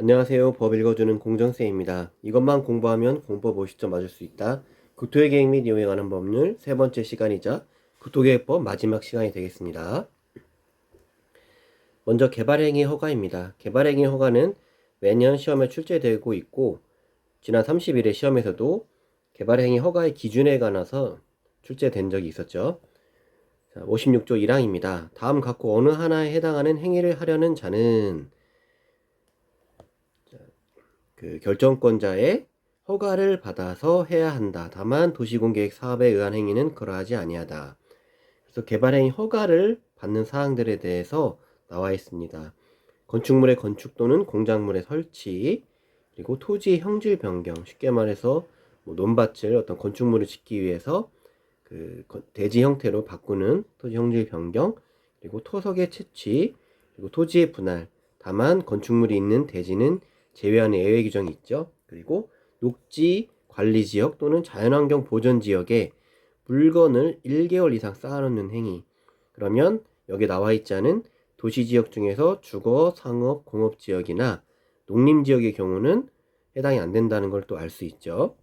안녕하세요. 법 읽어주는 공정쌤입니다. 이것만 공부하면 공법 50점 맞을 수 있다. 국토계획 및 이용에 관한 법률 세 번째 시간이자 국토계획법 마지막 시간이 되겠습니다. 먼저 개발행위 허가입니다. 개발행위 허가는 매년 시험에 출제되고 있고 지난 30일에 시험에서도 개발행위 허가의 기준에 관해서 출제된 적이 있었죠. 56조 1항입니다. 다음 각호 어느 하나에 해당하는 행위를 하려는 자는 결정권자의 허가를 받아서 해야 한다. 다만 도시공계획 사업에 의한 행위는 그러하지 아니하다. 그래서 개발행위 허가를 받는 사항들에 대해서 나와 있습니다. 건축물의 건축 또는 공작물의 설치, 그리고 토지의 형질 변경, 쉽게 말해서 논밭을 어떤 건축물을 짓기 위해서 대지 형태로 바꾸는 토지 형질 변경, 그리고 토석의 채취, 그리고 토지의 분할. 다만 건축물이 있는 대지는 제외하는 예외 규정이 있죠. 그리고 녹지 관리 지역 또는 자연환경 보전 지역에 물건을 1개월 이상 쌓아놓는 행위. 그러면 여기 나와 있지 않은 도시지역 중에서 주거, 상업, 공업지역이나 농림지역의 경우는 해당이 안 된다는 걸 또 알 수 있죠.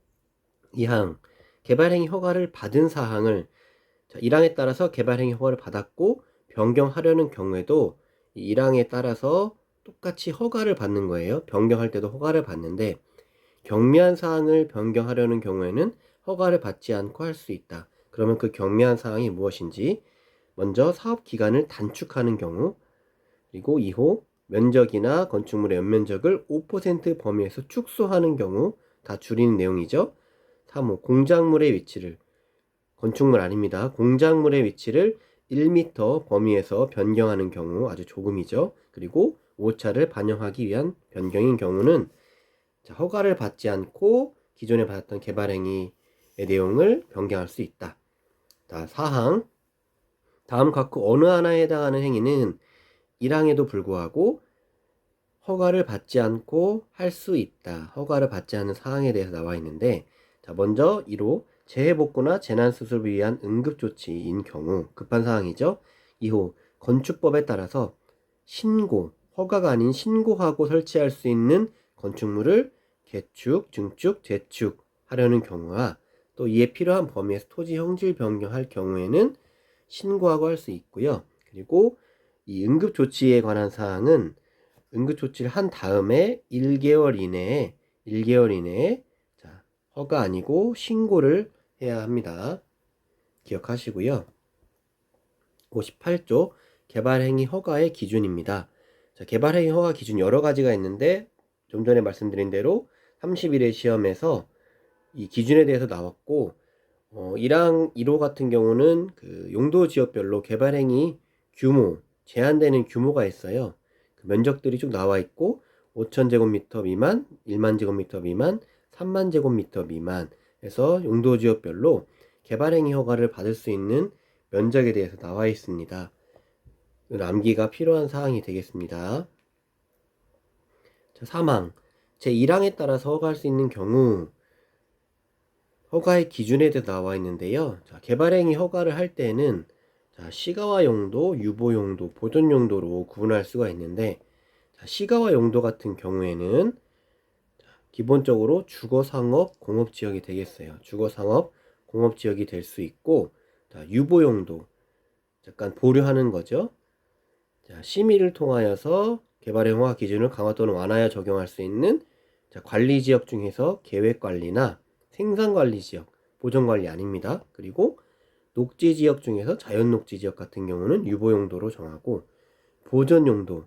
2항, 개발행위 허가를 받은 사항을 1항에 따라서 개발행위 허가를 받았고 변경하려는 경우에도 이 1항에 따라서 똑같이 허가를 받는 거예요. 변경할 때도 허가를 받는데 경미한 사항을 변경하려는 경우에는 허가를 받지 않고 할 수 있다. 그러면 그 경미한 사항이 무엇인지 먼저 사업 기간을 단축하는 경우, 그리고 2호 면적이나 건축물의 연면적을 5% 범위에서 축소하는 경우, 다 줄이는 내용이죠. 3호 공작물의 위치를, 건축물 아닙니다. 공작물의 위치를 1m 범위에서 변경하는 경우, 아주 조금이죠. 그리고 오차를 반영하기 위한 변경인 경우는 허가를 받지 않고 기존에 받았던 개발행위의 내용을 변경할 수 있다. 4항, 다음 각호 어느 하나에 해당하는 행위는 1항에도 불구하고 허가를 받지 않고 할 수 있다. 허가를 받지 않은 사항에 대해서 나와 있는데, 먼저 1호 재해복구나 재난수습을 위한 응급조치인 경우 급한 사항이죠. 2호 건축법에 따라서 신고, 허가가 아닌 신고하고 설치할 수 있는 건축물을 개축, 증축, 재축하려는 경우와 또 이에 필요한 범위에서 토지 형질 변경할 경우에는 신고하고 할 수 있고요. 그리고 이 응급조치에 관한 사항은 응급조치를 한 다음에 1개월 이내에 허가 아니고 신고를 해야 합니다. 기억하시고요. 58조 개발행위 허가의 기준입니다. 개발행위 허가 기준 여러 가지가 있는데 좀 전에 말씀드린 대로 30일의 시험에서 이 기준에 대해서 나왔고 1항 1호 같은 경우는 그 용도 지역별로 개발행위 규모, 제한되는 규모가 있어요. 그 면적들이 쭉 나와 있고 5,000제곱미터 미만, 1만 제곱미터 미만, 3만 제곱미터 미만 해서 용도 지역별로 개발행위 허가를 받을 수 있는 면적에 대해서 나와 있습니다. 암기가 필요한 사항이 되겠습니다. 사망, 제1항에 따라서 허가할 수 있는 경우 허가의 기준에 대해 나와 있는데요. 개발행위 허가를 할 때는 시가화 용도, 유보 용도, 보존 용도로 구분할 수가 있는데 시가화 용도 같은 경우에는 기본적으로 주거, 상업, 공업 지역이 되겠어요. 주거, 상업, 공업 지역이 될 수 있고 유보 용도, 약간 보류하는 거죠. 심의를 통하여서 개발행 허가 기준을 강화 또는 완화하여 적용할 수 있는 관리 지역 중에서 계획 관리나 생산 관리 지역, 보존 관리 아닙니다. 그리고 녹지 지역 중에서 자연 녹지 지역 같은 경우는 유보 용도로 정하고 보존 용도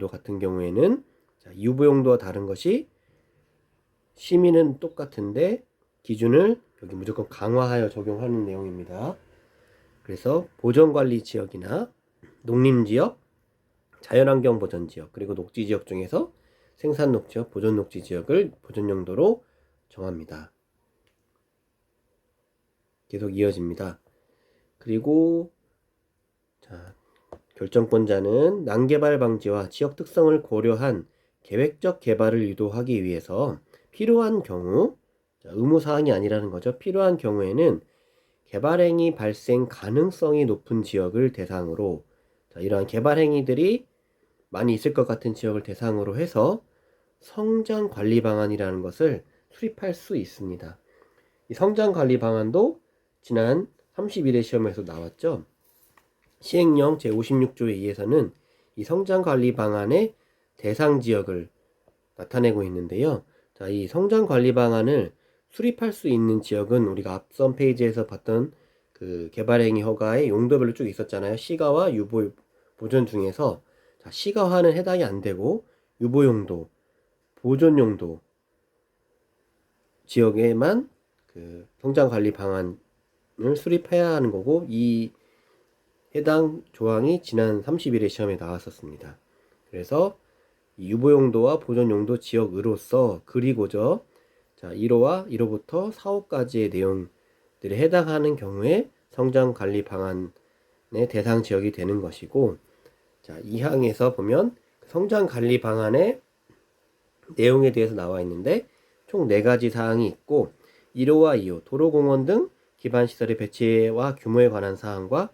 같은 경우에는 유보 용도와 다른 것이 심의는 똑같은데 기준을 여기 무조건 강화하여 적용하는 내용입니다. 그래서 보존 관리 지역이나 농림지역, 자연환경 보전지역, 그리고 녹지지역 중에서 생산녹지역, 보존녹지지역을 보존용도로 정합니다. 계속 이어집니다. 그리고 결정권자는 난개발 방지와 지역 특성을 고려한 계획적 개발을 유도하기 위해서 필요한 경우, 의무사항이 아니라는 거죠. 필요한 경우에는 개발행위 발생 가능성이 높은 지역을 대상으로 이러한 개발행위들이 많이 있을 것 같은 지역을 대상으로 해서 성장 관리 방안이라는 것을 수립할 수 있습니다. 이 성장 관리 방안도 지난 31회 시험에서 나왔죠. 시행령 제56조에 의해서는 이 성장 관리 방안의 대상 지역을 나타내고 있는데요. 자, 이 성장 관리 방안을 수립할 수 있는 지역은 우리가 앞선 페이지에서 봤던 그 개발행위 허가의 용도별로 쭉 있었잖아요. 시가와 유보 보존 중에서 자, 시가화는 해당이 안 되고 유보용도, 보존용도 지역에만 그 성장 관리 방안을 수립해야 하는 거고, 이 해당 조항이 지난 30일에 시험에 나왔었습니다. 그래서 유보용도와 보존용도 지역으로서 그리고저 자 1호와 1호부터 4호까지의 내용들에 해당하는 경우에 성장관리 방안의 대상 지역이 되는 것이고, 자 2항에서 보면 성장관리 방안의 내용에 대해서 나와 있는데 총 4가지 사항이 있고, 1호와 2호 도로공원 등 기반시설의 배치와 규모에 관한 사항과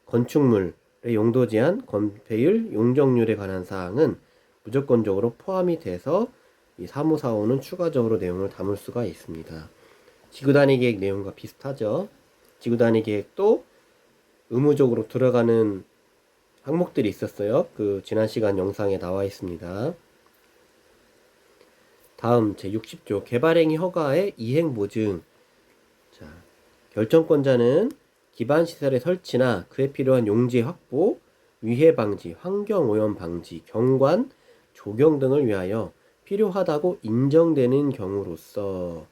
건축물의 용도 제한, 건폐율, 용적률에 관한 사항은 무조건적으로 포함이 돼서 이 3호, 4호는 추가적으로 내용을 담을 수가 있습니다. 지구단위 계획 내용과 비슷하죠. 지구단위 계획도 의무적으로 들어가는 항목들이 있었어요. 그 지난 시간 영상에 나와 있습니다. 다음 제60조 개발행위 허가의 이행 보증. 자, 결정권자는 기반시설의 설치나 그에 필요한 용지 확보, 위해 방지, 환경 오염 방지, 경관, 조경 등을 위하여 필요하다고 인정되는 경우로서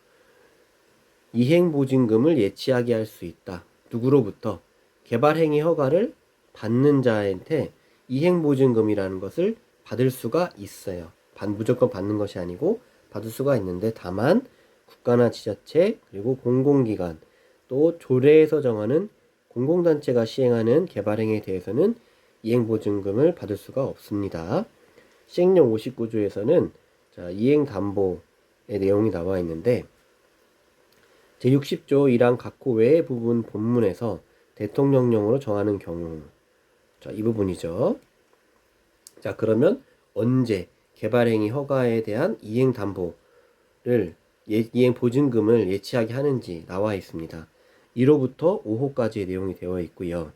이행보증금을 예치하게 할 수 있다. 누구로부터? 개발행위 허가를 받는 자한테 이행보증금이라는 것을 받을 수가 있어요. 무조건 받는 것이 아니고 받을 수가 있는데, 다만 국가나 지자체 그리고 공공기관 또 조례에서 정하는 공공단체가 시행하는 개발행위에 대해서는 이행보증금을 받을 수가 없습니다. 시행령 59조에서는 자, 이행담보의 내용이 나와 있는데, 제60조 1항 각호 외의 부분 본문에서 대통령령으로 정하는 경우, 자, 이 부분이죠. 자, 그러면 언제 개발행위 허가에 대한 이행담보를 이행보증금을 예치하게 하는지 나와 있습니다. 1호부터 5호까지의 내용이 되어 있고요.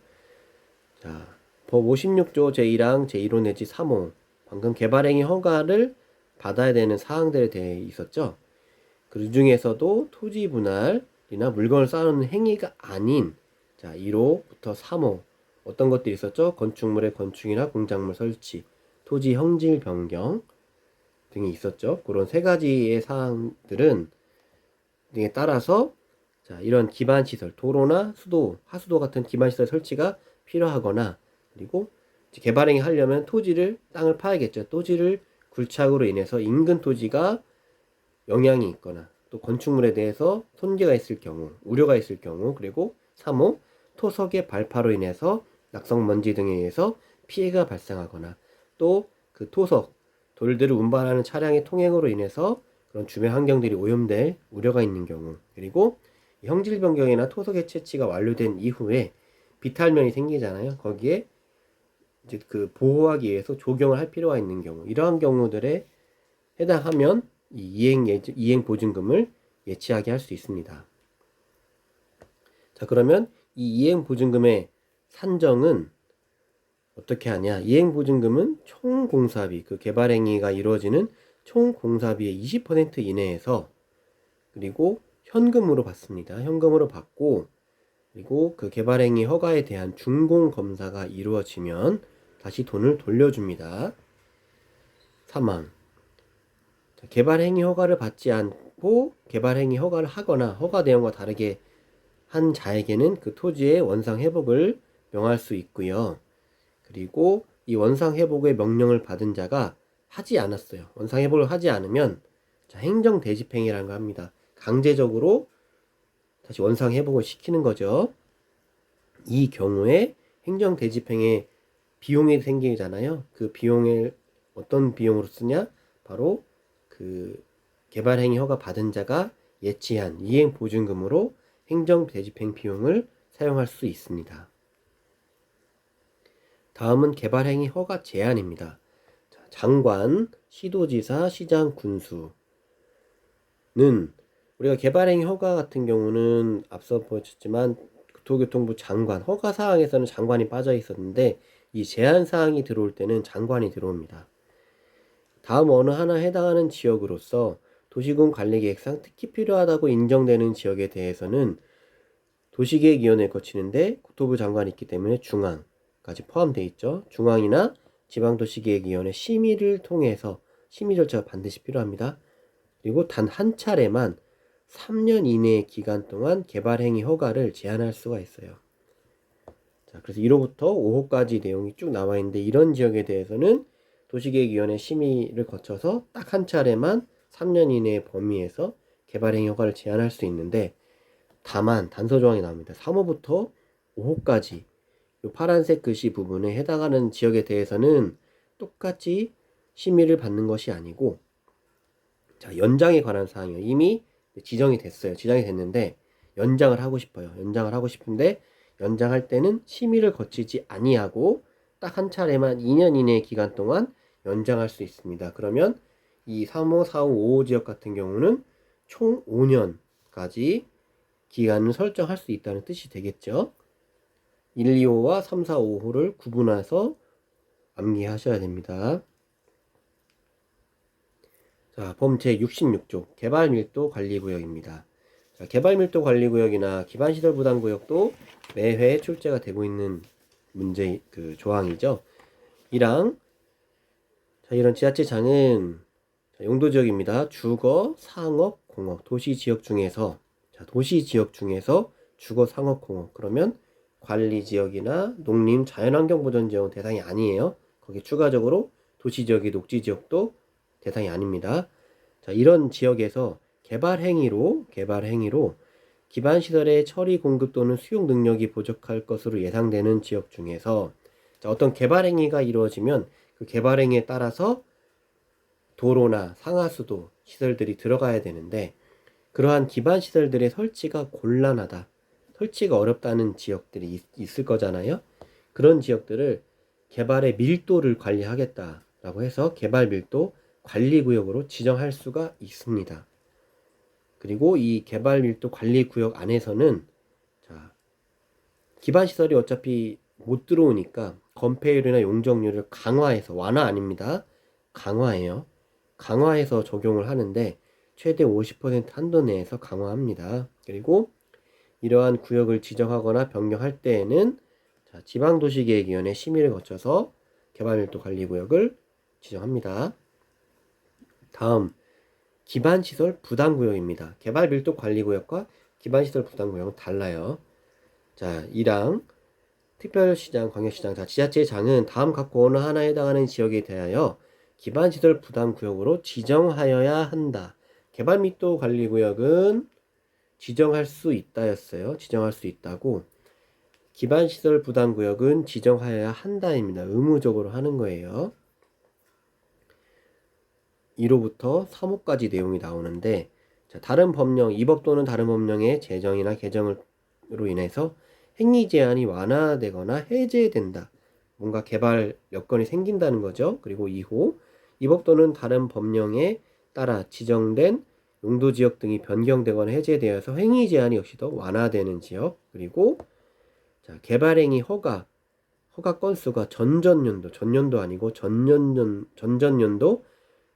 자, 법 56조 제1항 제1호 내지 3호, 방금 개발행위 허가를 받아야 되는 사항들에 대해 있었죠. 그 중에서도 토지 분할이나 물건을 쌓아놓는 행위가 아닌 자 1호부터 3호 어떤 것들이 있었죠? 건축물의 건축이나 공작물 설치, 토지 형질 변경 등이 있었죠. 그런 3가지의 사항들은 등에 따라서 자 이런 기반시설, 도로나 수도, 하수도 같은 기반시설 설치가 필요하거나, 그리고 개발행위 하려면 땅을 파야겠죠. 토지를 굴착으로 인해서 인근 토지가 영향이 있거나, 또 건축물에 대해서 손괴가 있을 경우, 우려가 있을 경우, 그리고 3호 토석의 발파로 인해서 낙성 먼지 등에 의해서 피해가 발생하거나, 또 그 토석, 돌들을 운반하는 차량의 통행으로 인해서 그런 주변 환경들이 오염될 우려가 있는 경우, 그리고 형질 변경이나 토석의 채취가 완료된 이후에 비탈면이 생기잖아요. 거기에 이제 그 보호하기 위해서 조경을 할 필요가 있는 경우, 이러한 경우들에 해당하면 이 이행 보증금을 예치하게 할 수 있습니다. 자, 그러면 이 이행 보증금의 산정은 어떻게 하냐? 이행 보증금은 총 공사비, 그 개발 행위가 이루어지는 총 공사비의 20% 이내에서, 그리고 현금으로 받습니다. 현금으로 받고, 그리고 그 개발 행위 허가에 대한 준공 검사가 이루어지면 다시 돈을 돌려줍니다. 3항. 개발행위 허가를 받지 않고 개발행위 허가를 하거나 허가 내용과 다르게 한 자에게는 그 토지의 원상 회복을 명할 수 있고요. 그리고 이 원상 회복의 명령을 받은 자가 하지 않았어요. 원상 회복을 하지 않으면 행정 대집행위라는 거 합니다. 강제적으로 다시 원상 회복을 시키는 거죠. 이 경우에 행정 대집행의 비용이 생기잖아요. 그 비용을 어떤 비용으로 쓰냐? 바로 그 개발행위 허가 받은 자가 예치한 이행보증금으로 행정 대집행 비용을 사용할 수 있습니다. 다음은 개발행위 허가 제한입니다. 장관 시도지사, 시장, 군수는 우리가 개발행위 허가 같은 경우는 앞서 보셨지만 국토교통부 장관, 허가 사항에서는 장관이 빠져 있었는데 이 제한 사항이 들어올 때는 장관이 들어옵니다. 다음 어느 하나 해당하는 지역으로서 도시군 관리계획상 특히 필요하다고 인정되는 지역에 대해서는 도시계획위원회를 거치는데 국토부 장관이 있기 때문에 중앙까지 포함되어 있죠. 중앙이나 지방도시계획위원회 심의를 통해서 심의 절차가 반드시 필요합니다. 그리고 단 한 차례만 3년 이내의 기간 동안 개발행위 허가를 제한할 수가 있어요. 자, 그래서 1호부터 5호까지 내용이 쭉 나와 있는데 이런 지역에 대해서는 도시계획위원회 심의를 거쳐서 딱 한 차례만 3년 이내의 범위에서 개발행위 허가를 제한할 수 있는데 다만 단서조항이 나옵니다. 3호부터 5호까지 이 파란색 글씨 부분에 해당하는 지역에 대해서는 똑같이 심의를 받는 것이 아니고 자, 연장에 관한 사항이에요. 이미 지정이 됐어요. 지정이 됐는데 연장을 하고 싶어요. 연장을 하고 싶은데 연장할 때는 심의를 거치지 아니하고 딱 한 차례만 2년 이내의 기간 동안 연장할 수 있습니다. 그러면 이 3호, 4호, 5호 지역 같은 경우는 총 5년까지 기간을 설정할 수 있다는 뜻이 되겠죠. 1, 2호와 3, 4, 5호를 구분해서 암기하셔야 됩니다. 자, 법 제66조 개발밀도 관리구역입니다. 자, 개발밀도 관리구역이나 기반시설 부담구역도 매회 출제가 되고 있는 문제 조항이죠. 이랑 자, 이런 지자체장은 용도지역입니다. 주거, 상업, 공업, 도시지역 중에서 주거, 상업, 공업 그러면 관리지역이나 농림, 자연환경보전지역은 대상이 아니에요. 거기 추가적으로 도시지역이 녹지지역도 대상이 아닙니다. 자, 이런 지역에서 개발행위로 기반시설의 처리 공급 또는 수용 능력이 부족할 것으로 예상되는 지역 중에서 자, 어떤 개발행위가 이루어지면 그 개발행위에 따라서 도로나 상하수도 시설들이 들어가야 되는데 그러한 기반시설들의 설치가 곤란하다, 설치가 어렵다는 지역들이 있을 거잖아요. 그런 지역들을 개발의 밀도를 관리하겠다라고 해서 개발밀도 관리구역으로 지정할 수가 있습니다. 그리고 이 개발밀도 관리구역 안에서는 자, 기반시설이 어차피 못 들어오니까 건폐율이나 용적률을 강화해서, 완화 아닙니다. 강화해서 적용을 하는데 최대 50% 한도 내에서 강화합니다. 그리고 이러한 구역을 지정하거나 변경할 때에는 자, 지방도시계획위원회 심의를 거쳐서 개발밀도 관리구역을 지정합니다. 다음 기반시설 부담구역입니다. 개발밀도 관리구역과 기반시설 부담구역은 달라요. 자, 1항 특별시장, 광역시장, 자, 지자체장은 다음 각 어느 하나에 해당하는 지역에 대하여 기반시설 부담구역으로 지정하여야 한다. 개발밀도 관리구역은 지정할 수 있다였어요. 지정할 수 있다고. 기반시설 부담구역은 지정하여야 한다입니다. 의무적으로 하는 거예요. 1호부터 3호까지 내용이 나오는데 자, 다른 법령, 이 법 또는 다른 법령의 제정이나 개정으로 인해서 행위 제한이 완화되거나 해제된다. 뭔가 개발 여건이 생긴다는 거죠. 그리고 2호, 이 법 또는 다른 법령에 따라 지정된 용도지역 등이 변경되거나 해제되어서 행위 제한이 역시 더 완화되는 지역. 그리고 자, 개발행위 허가 건수가 전전년도 아니고 전전년도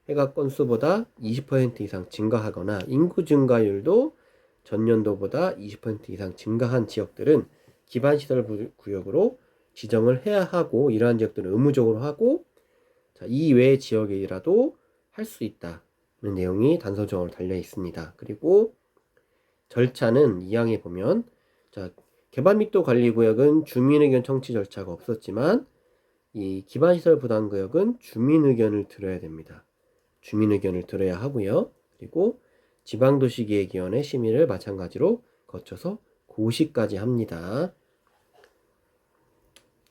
해가 건수보다 20% 이상 증가하거나 인구 증가율도 전년도보다 20% 이상 증가한 지역들은 기반시설 구역으로 지정을 해야 하고 이러한 지역들은 의무적으로 하고 자, 이 외의 지역이라도 할 수 있다는 내용이 단서조항으로 달려 있습니다. 그리고 절차는 2항에 보면 자, 개발밀도 관리구역은 주민의견 청취 절차가 없었지만 이 기반시설 부담구역은 주민의견을 들어야 됩니다. 주민의견을 들어야 하고요. 그리고 지방도시계획위원회 심의를 마찬가지로 거쳐서 고시까지 합니다.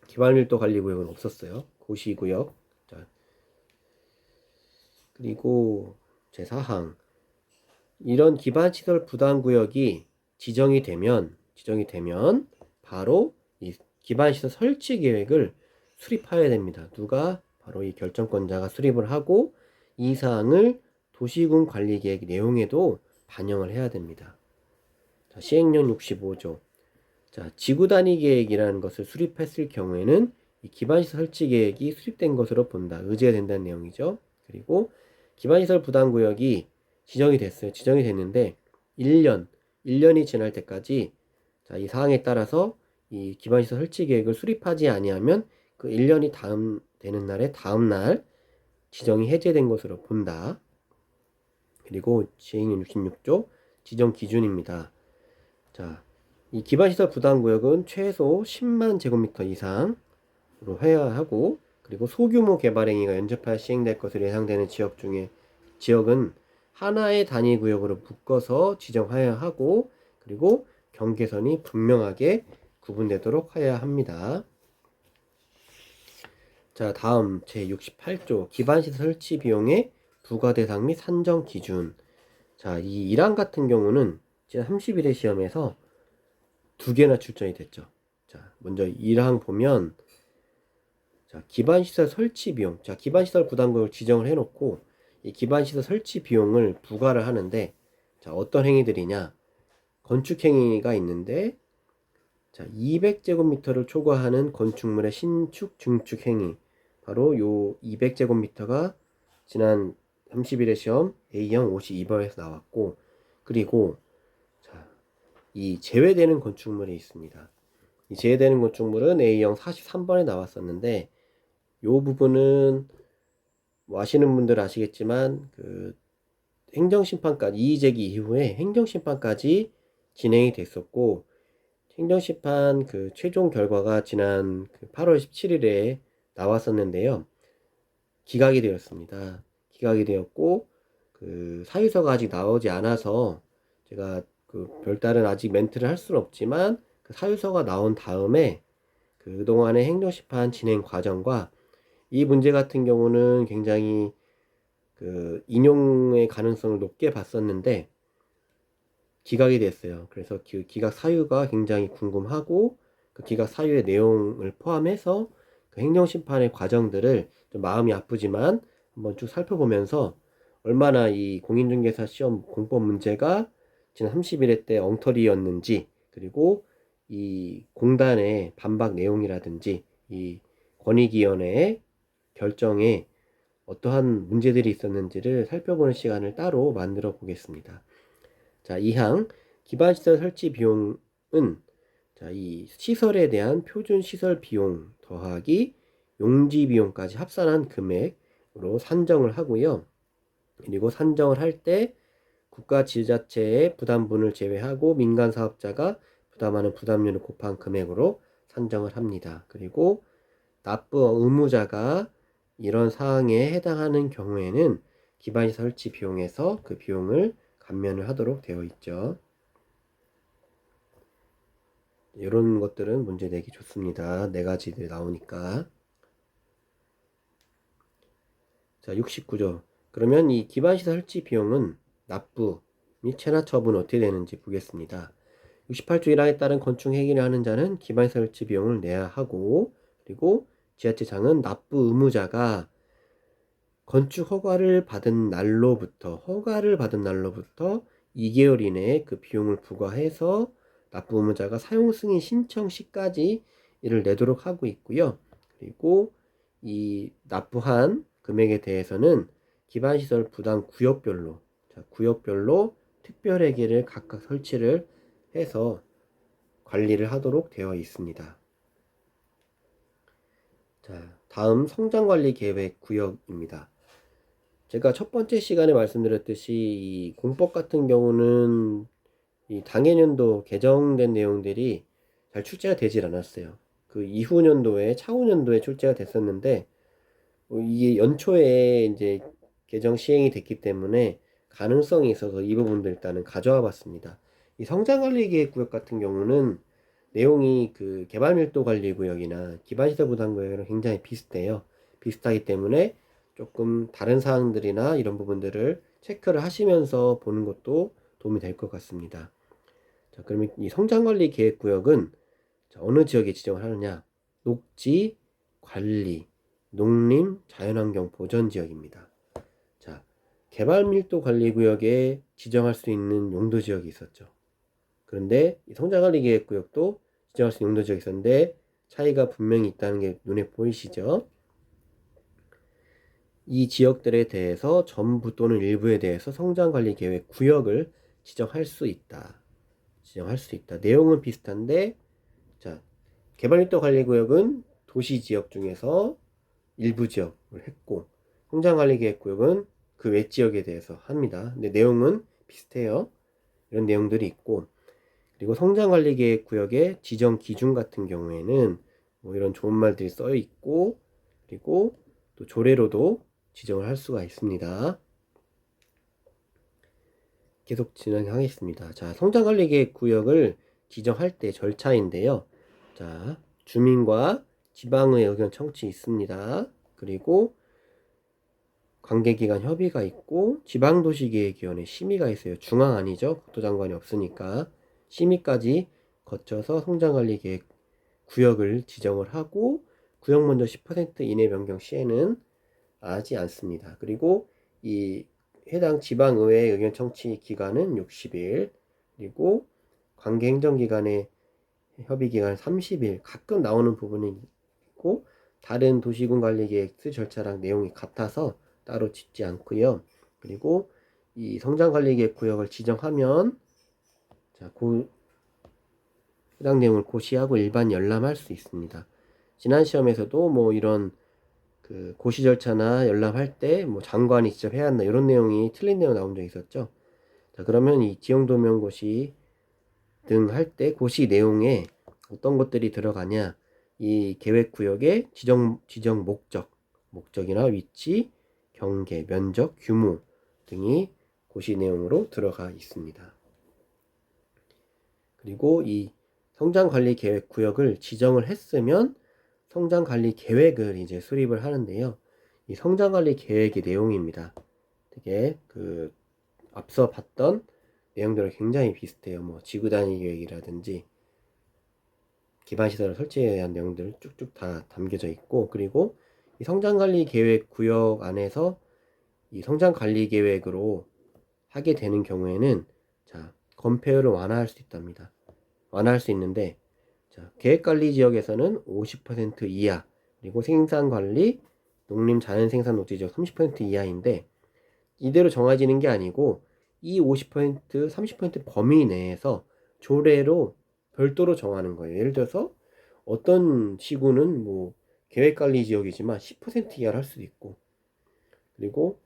개발밀도 관리구역은 없었어요. 고시구역. 자, 그리고 제4항 이런 기반시설 부담구역이 지정이 되면 바로 이 기반시설 설치 계획을 수립해야 됩니다. 누가? 바로 이 결정권자가 수립을 하고 이 사항을 도시군 관리계획 내용에도 반영을 해야 됩니다. 자, 시행령 65조. 자, 지구 단위 계획이라는 것을 수립했을 경우에는 이 기반시설 설치 계획이 수립된 것으로 본다. 의지가 된다는 내용이죠. 그리고 기반시설 부담구역이 지정이 됐어요. 지정이 됐는데 1년이 지날 때까지 자, 이 사항에 따라서 이 기반시설 설치 계획을 수립하지 아니하면 그 1년이 되는 날에 다음 날 지정이 해제된 것으로 본다. 그리고 시행령 66조 지정 기준입니다. 자, 이 기반시설 부담구역은 최소 10만 제곱미터 이상으로 해야 하고, 그리고 소규모 개발 행위가 연접하여 시행될 것으로 예상되는 지역은 하나의 단위구역으로 묶어서 지정하여야 하고, 그리고 경계선이 분명하게 구분되도록 해야 합니다. 자, 다음 제68조 기반시설 설치 비용의 부과 대상 및 산정 기준. 자, 이 1항 같은 경우는 지난 30일의 시험에서 2개나 출전이 됐죠. 자, 먼저 1항 보면 자, 기반시설 설치 비용. 자, 기반시설 부담금을 지정을 해놓고 이 기반시설 설치 비용을 부과를 하는데, 자, 어떤 행위들이냐? 건축 행위가 있는데, 자, 200제곱미터를 초과하는 건축물의 신축, 증축 행위. 바로 요 200제곱미터가 지난 30일의 시험 A형 52번에서 나왔고, 그리고 자, 이 제외되는 건축물이 있습니다. 이 제외되는 건축물은 A형 43번에 나왔었는데, 요 부분은 뭐 아시는 분들 아시겠지만 그 행정심판까지 이의제기 이후에 행정심판까지 진행이 됐었고, 행정심판 그 최종 결과가 지난 그 8월 17일에 나왔었는데요. 기각이 되었습니다. 기각이 되었고, 그 사유서가 아직 나오지 않아서 제가 그 별다른 아직 멘트를 할 수는 없지만, 그 사유서가 나온 다음에 그동안의 행정심판 진행 과정과 이 문제 같은 경우는 굉장히 그 인용의 가능성을 높게 봤었는데 기각이 됐어요. 그래서 그 기각 사유가 굉장히 궁금하고, 그 기각 사유의 내용을 포함해서 그 행정심판의 과정들을 좀 마음이 아프지만 한번 쭉 살펴보면서 얼마나 이 공인중개사 시험 공법 문제가 지난 30일에 때 엉터리였는지, 그리고 이 공단의 반박 내용이라든지 이 권익위원회의 결정에 어떠한 문제들이 있었는지를 살펴보는 시간을 따로 만들어 보겠습니다. 자, 2항 기반시설 설치 비용은 자, 이 시설에 대한 표준 시설 비용 더하기 용지 비용까지 합산한 금액으로 산정을 하고요. 그리고 산정을 할 때 국가 지자체의 부담분을 제외하고 민간 사업자가 부담하는 부담률을 곱한 금액으로 산정을 합니다. 그리고 납부 의무자가 이런 사항에 해당하는 경우에는 기반시설 설치 비용에서 그 비용을 감면을 하도록 되어 있죠. 이런 것들은 문제 내기 좋습니다. 4가지들 나오니까. 자, 69조. 그러면 이 기반시설 설치 비용은 납부 및 체납 처분 어떻게 되는지 보겠습니다. 68조 1항에 따른 건축 행위를 하는 자는 기반시설 설치 비용을 내야 하고, 그리고 지자체장은 납부 의무자가 건축 허가를 받은 날로부터 2개월 이내에 그 비용을 부과해서 납부 의무자가 사용 승인 신청 시까지 이를 내도록 하고 있고요. 그리고 이 납부한 금액에 대해서는 기반시설 부담 구역별로 특별회계를 각각 설치를 해서 관리를 하도록 되어 있습니다. 자, 다음 성장관리계획 구역입니다. 제가 첫 번째 시간에 말씀드렸듯이 이 공법 같은 경우는 이 당해년도 개정된 내용들이 잘 출제가 되질 않았어요. 그 이후 년도에 차후 년도에 출제가 됐었는데 이게 연초에 이제 개정 시행이 됐기 때문에 가능성이 있어서 이 부분도 일단은 가져와 봤습니다. 이 성장관리계획구역 같은 경우는 내용이 그 개발밀도관리구역이나 기반시설 부담구역이랑 굉장히 비슷해요. 비슷하기 때문에 조금 다른 사항들이나 이런 부분들을 체크를 하시면서 보는 것도 도움이 될 것 같습니다. 자, 그러면 이 성장관리계획구역은 어느 지역에 지정을 하느냐? 녹지, 관리, 농림, 자연환경 보전 지역입니다. 자, 개발밀도관리구역에 지정할 수 있는 용도지역이 있었죠. 그런데 이 성장관리계획구역도 지정할 수 있는 용도지역이 있었는데 차이가 분명히 있다는 게 눈에 보이시죠? 이 지역들에 대해서 전부 또는 일부에 대해서 성장관리계획구역을 지정할 수 있다. 내용은 비슷한데, 자, 개발밀도관리구역은 도시지역 중에서 일부 지역을 했고, 성장관리계획구역은 그 외 지역에 대해서 합니다. 근데 내용은 비슷해요. 이런 내용들이 있고, 그리고 성장관리계획구역의 지정 기준 같은 경우에는 뭐 이런 좋은 말들이 써 있고, 그리고 또 조례로도 지정을 할 수가 있습니다. 계속 진행하겠습니다. 자, 성장관리계획구역을 지정할 때 절차인데요. 자, 주민과 지방의 의견 청취 있습니다. 그리고 관계기관 협의가 있고 지방도시계획위원회 심의가 있어요. 중앙 아니죠. 국토장관이 없으니까 심의까지 거쳐서 성장관리계획 구역을 지정을 하고 구역 먼저 10% 이내 변경 시에는 하지 않습니다. 그리고 이 해당 지방의회 의견 청취 기간은 60일, 그리고 관계행정기관의 협의기간 30일. 가끔 나오는 부분이 있고 다른 도시군관리계획 절차랑 내용이 같아서 따로 짚지 않고요. 그리고 이 성장관리계획 구역을 지정하면 자, 해당 내용을 고시하고 일반 열람할 수 있습니다. 지난 시험에서도 뭐 이런 그 고시 절차나 열람할 때 뭐 장관이 직접 해야 한다 이런 내용이 틀린 내용 나온 적 있었죠. 자, 그러면 이 지형도면고시 등 할 때 고시 내용에 어떤 것들이 들어가냐, 이 계획구역의 지정 목적이나 위치, 경계, 면적, 규모 등이 고시 내용으로 들어가 있습니다. 그리고 이 성장관리계획구역을 지정을 했으면 성장관리계획을 이제 수립을 하는데요. 이 성장관리계획의 내용입니다. 되게 그 앞서 봤던 내용들은 굉장히 비슷해요. 뭐 지구단위 계획이라든지 기반시설을 설치에 대한 내용들 쭉쭉 다 담겨져 있고, 그리고 이 성장관리계획 구역 안에서 이 성장관리계획으로 하게 되는 경우에는 자, 건폐율을 완화할 수 있답니다. 완화할 수 있는데, 자, 계획관리지역에서는 50% 이하, 그리고 생산관리, 농림자연생산 녹지지역 30% 이하인데 이대로 정해지는 게 아니고 이 50%, 30% 범위 내에서 조례로 별도로 정하는 거예요. 예를 들어서 어떤 시군은 뭐 계획관리지역이지만 10% 이하를 할 수도 있고, 그리고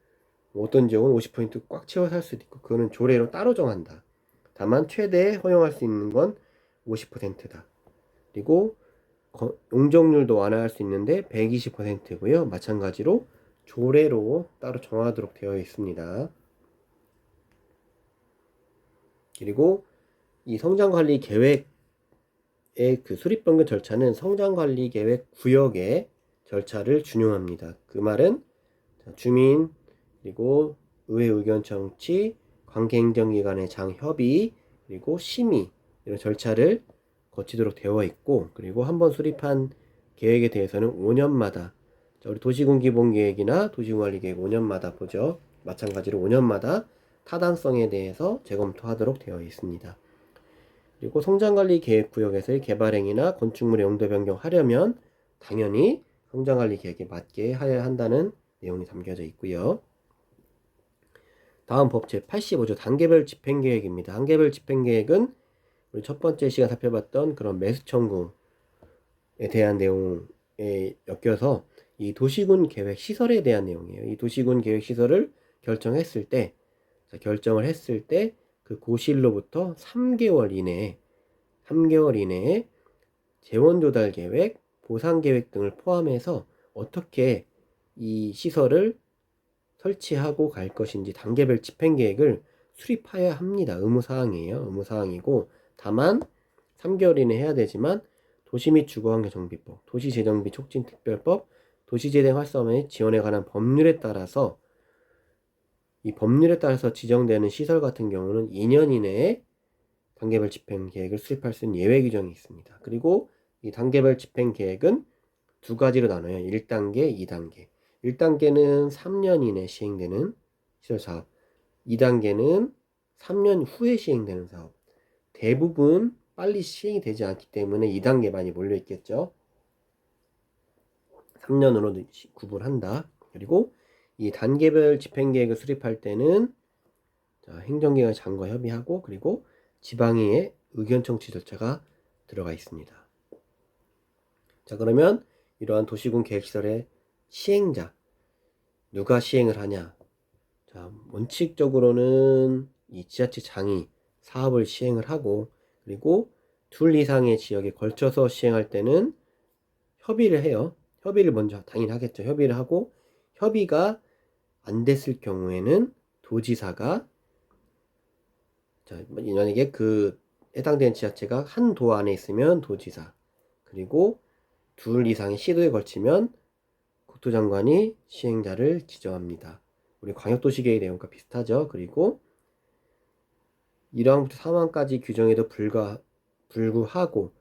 어떤 지역은 50%꽉 채워서 할 수도 있고, 그거는 조례로 따로 정한다. 다만 최대 허용할 수 있는 건 50%다. 그리고 용적률도 완화할 수 있는데 120%고요. 마찬가지로 조례로 따로 정하도록 되어 있습니다. 그리고 이 성장관리 계획의 그 수립 변경 절차는 성장관리 계획 구역의 절차를 준용합니다. 그 말은 주민, 그리고 의회 의견 청취, 관계행정기관의 장협의, 그리고 심의 이런 절차를 거치도록 되어 있고, 그리고 한번 수립한 계획에 대해서는 5년마다 우리 도시군 기본계획이나 도시군관리계획 5년마다 보죠. 마찬가지로 5년마다 타당성에 대해서 재검토하도록 되어 있습니다. 그리고 성장관리계획구역에서의 개발행위나 건축물의 용도 변경하려면 당연히 성장관리계획에 맞게 해야 한다는 내용이 담겨져 있고요. 다음 법 제85조 단계별 집행계획입니다. 단계별 집행계획은 우리 첫 번째 시간 살펴봤던 그런 매수 청구에 대한 내용에 엮여서 이 도시군 계획 시설에 대한 내용이에요. 이 도시군 계획 시설을 결정을 했을 때 그 고시일로부터 3개월 이내에 재원 조달 계획, 보상 계획 등을 포함해서 어떻게 이 시설을 설치하고 갈 것인지 단계별 집행 계획을 수립해야 합니다. 의무사항이고, 다만 3개월 이내 해야 되지만 도시 및 주거환경정비법, 도시재정비 촉진특별법, 도시재생 활성화 및 지원에 관한 법률에 따라서 이 법률에 따라서 지정되는 시설 같은 경우는 2년 이내에 단계별 집행 계획을 수립할 수 있는 예외 규정이 있습니다. 그리고 이 단계별 집행 계획은 두 가지로 나눠요. 1단계, 2단계. 1단계는 3년 이내 시행되는 시설 사업. 2단계는 3년 후에 시행되는 사업. 대부분 빨리 시행이 되지 않기 때문에 2단계 많이 몰려 있겠죠. 3년으로 구분한다. 그리고 이 단계별 집행계획을 수립할 때는 행정기관 장과 협의하고, 그리고 지방의회 의견 청취 절차가 들어가 있습니다. 자, 그러면 이러한 도시군 계획시설의 시행자, 누가 시행을 하냐? 자, 원칙적으로는 이 지자체장이 사업을 시행을 하고, 그리고 둘 이상의 지역에 걸쳐서 시행할 때는 협의를 해요. 협의를 먼저 당연히 하겠죠. 협의를 하고, 협의가 안 됐을 경우에는 도지사가, 자, 만약에 그 해당되는 지자체가 한 도 안에 있으면 도지사, 그리고 둘 이상의 시도에 걸치면 국토장관이 시행자를 지정합니다. 우리 광역도시계획 내용과 비슷하죠. 그리고 1항부터 3항까지 규정에도 불구하고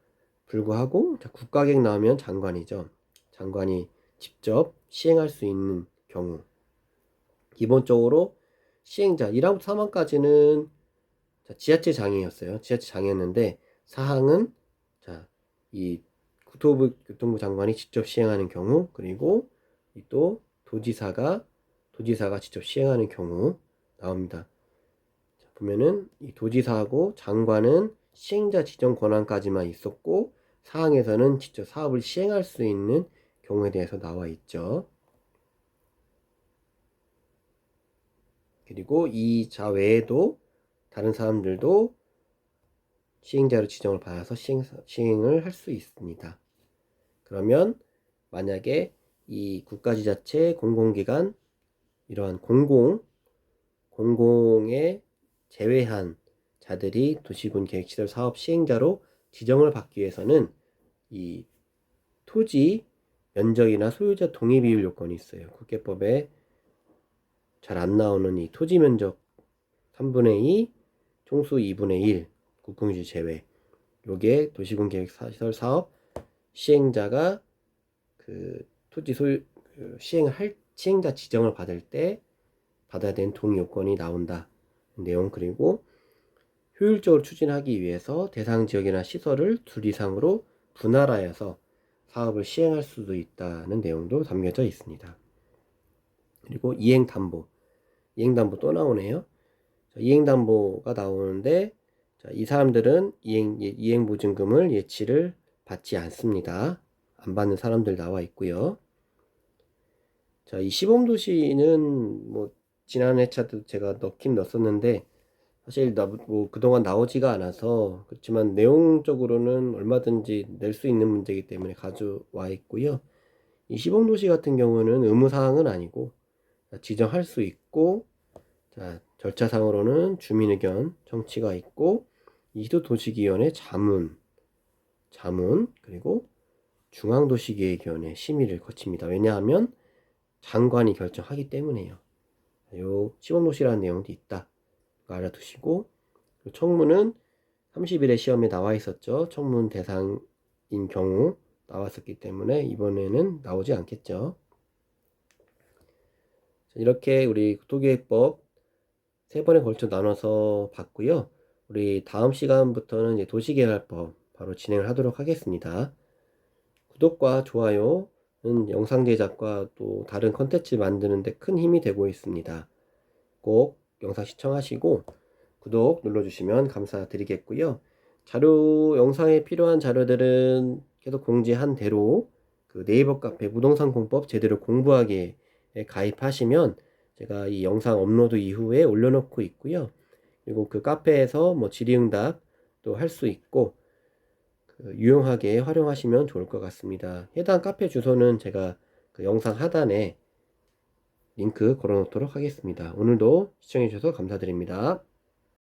자, 국가계획 나오면 장관이죠. 장관이 직접 시행할 수 있는 경우, 기본적으로 시행자 1항부터 3항까지는 지자체장이었어요. 지자체장이었는데 4항은 이 국토교통부 장관이 직접 시행하는 경우, 그리고 또 도지사가 직접 시행하는 경우 나옵니다. 자, 보면은 이 도지사하고 장관은 시행자 지정 권한까지만 있었고, 사항에서는 직접 사업을 시행할 수 있는 경우에 대해서 나와 있죠. 그리고 이 자 외에도 다른 사람들도 시행자로 지정을 받아서 시행을 할 수 있습니다. 그러면 만약에 이 국가지자체 공공기관, 이러한 공공에 제외한 자들이 도시군 계획시설 사업 시행자로 지정을 받기 위해서는 이 토지 면적이나 소유자 동의 비율 요건이 있어요. 국계법에 잘 안 나오는 이 토지 면적 3분의 2, 총수 2분의 1, 국공유지 제외. 요게 도시군 계획시설 사업 시행자가 그 토지 소유 시행자 지정을 받을 때 받아야 되는 동의 요건이 나온다 내용. 그리고 효율적으로 추진하기 위해서 대상 지역이나 시설을 둘 이상으로 분할하여서 사업을 시행할 수도 있다는 내용도 담겨져 있습니다. 그리고 이행담보 또 나오네요. 이행담보가 나오는데, 이 사람들은 이행보증금을 예치를 받지 않습니다. 안 받는 사람들 나와 있고요. 자, 이 시범도시는 뭐 지난 회차도 제가 넣긴 넣었었는데 사실 뭐 그동안 나오지가 않아서, 그렇지만 내용적으로는 얼마든지 낼 수 있는 문제이기 때문에 가져와 있고요. 이 시범도시 같은 경우는 의무사항은 아니고 지정할 수 있고, 자, 절차상으로는 주민의견 청취가 있고, 이도도시기원회 자문, 그리고 중앙도시계획위원회 심의를 거칩니다. 왜냐하면 장관이 결정하기 때문에요. 요 시범도시라는 내용도 있다 알아두시고, 청문은 30일에 시험에 나와 있었죠. 청문 대상인 경우 나왔었기 때문에 이번에는 나오지 않겠죠. 이렇게 우리 국토계획법 3번에 걸쳐 나눠서 봤고요. 우리 다음 시간부터는 이제 도시개발법 바로 진행을 하도록 하겠습니다. 구독과 좋아요는 영상 제작과 또 다른 컨텐츠 만드는데 큰 힘이 되고 있습니다. 꼭 영상 시청하시고 구독 눌러주시면 감사드리겠고요. 영상에 필요한 자료들은 계속 공지한 대로 그 네이버 카페 부동산 공법 제대로 공부하기에 가입하시면 제가 이 영상 업로드 이후에 올려놓고 있고요. 그리고 그 카페에서 뭐 질의응답도 할 수 있고 유용하게 활용하시면 좋을 것 같습니다. 해당 카페 주소는 제가 그 영상 하단에 링크 걸어놓도록 하겠습니다. 오늘도 시청해주셔서 감사드립니다.